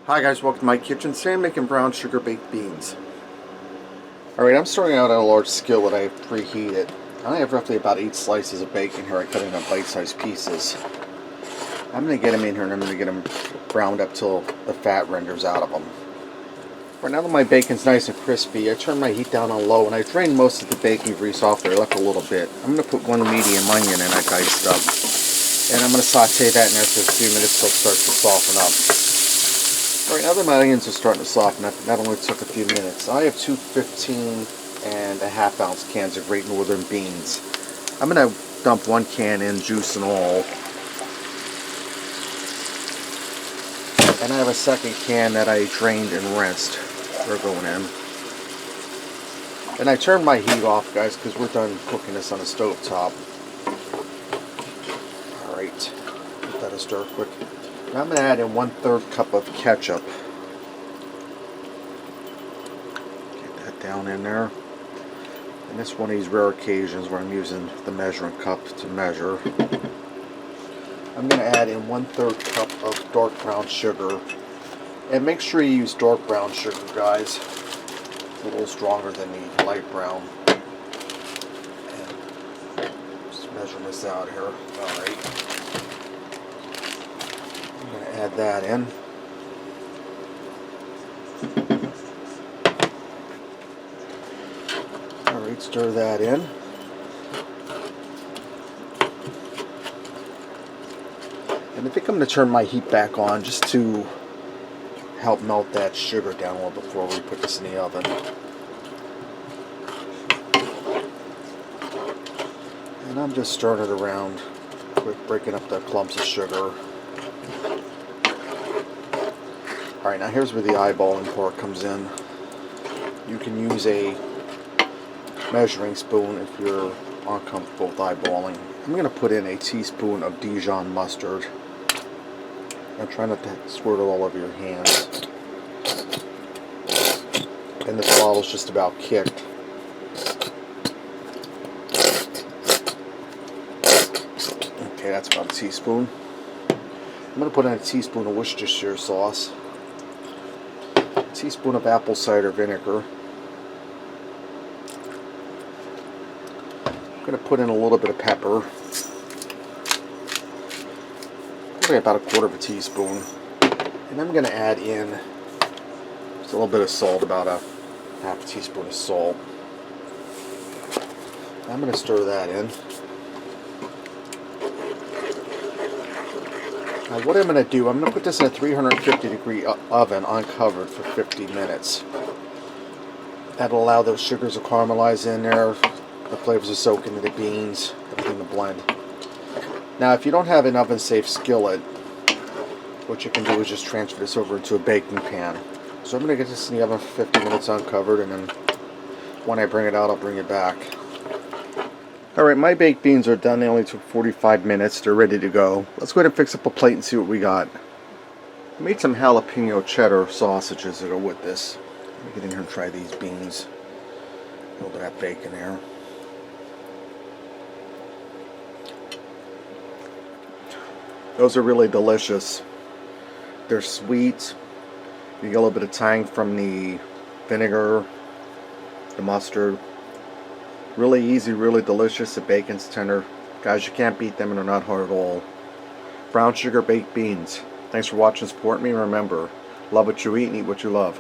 Hi guys, welcome to my kitchen. Today I'm making brown sugar baked beans. Alright, I'm starting out on a large skillet I have preheated. I have roughly about 8 slices of bacon here. I cut into bite-sized pieces. I'm going to get them in here and I'm going to get them browned up till the fat renders out of them. Right now that my bacon's nice and crispy, I turn my heat down on low and I drain most of the bacon grease off there. I left a little bit. I'm going to put one medium onion in I diced up. And I'm going to saute that in there for a few minutes till it starts to soften up. Alright, now that my onions are starting to soften up, that only took a few minutes. I have two 15.5 ounce cans of Great Northern beans. I'm going to dump one can in, juice and all. And I have a second can that I drained and rinsed. They're going in. And I turned my heat off, guys, because we're done cooking this on the stove top. Alright, give that a stir quick. Now I'm going to add in 1/3 cup of ketchup. Get that down in there. And this is one of these rare occasions where I'm using the measuring cup to measure. I'm going to add in 1/3 cup of dark brown sugar. And make sure you use dark brown sugar, guys. It's a little stronger than the light brown. And just measure this out here. Alright. I'm going to add that in. Alright, stir that in. And I think I'm going to turn my heat back on just to help melt that sugar down a little before we put this in the oven. And I'm just stirring it around, quick, breaking up the clumps of sugar. Alright, now here's where the eyeballing part comes in. You can use a measuring spoon if you're uncomfortable with eyeballing. I'm going to put in a teaspoon of Dijon mustard. I'm trying not to squirt it all over your hands. And this bottle's just about kicked. Okay, that's about a teaspoon. I'm going to put in a teaspoon of Worcestershire sauce. A teaspoon of apple cider vinegar. I'm going to put in a little bit of pepper. Probably about 1/4 of a teaspoon. And I'm going to add in just a little bit of salt, about a 1/2 teaspoon of salt. I'm going to stir that in. Now what I'm going to do, I'm going to put this in a 350-degree oven uncovered for 50 minutes. That'll allow those sugars to caramelize in there, the flavors to soak into the beans, everything to blend. Now if you don't have an oven-safe skillet, what you can do is just transfer this over into a baking pan. So I'm going to get this in the oven for 50 minutes uncovered, and then when I bring it out, I'll bring it back. Alright, my baked beans are done. They only took 45 minutes. They're ready to go. Let's go ahead and fix up a plate and see what we got. I made some jalapeno cheddar sausages that go with this. Let me get in here and try these beans. A little bit of that bacon there. Those are really delicious. They're sweet. You get a little bit of tang from the vinegar, the mustard. Really easy, really delicious. The bacon's tender. Guys, you can't beat them and they're not hard at all. Brown sugar baked beans. Thanks for watching, supporting me. Remember, love what you eat and eat what you love.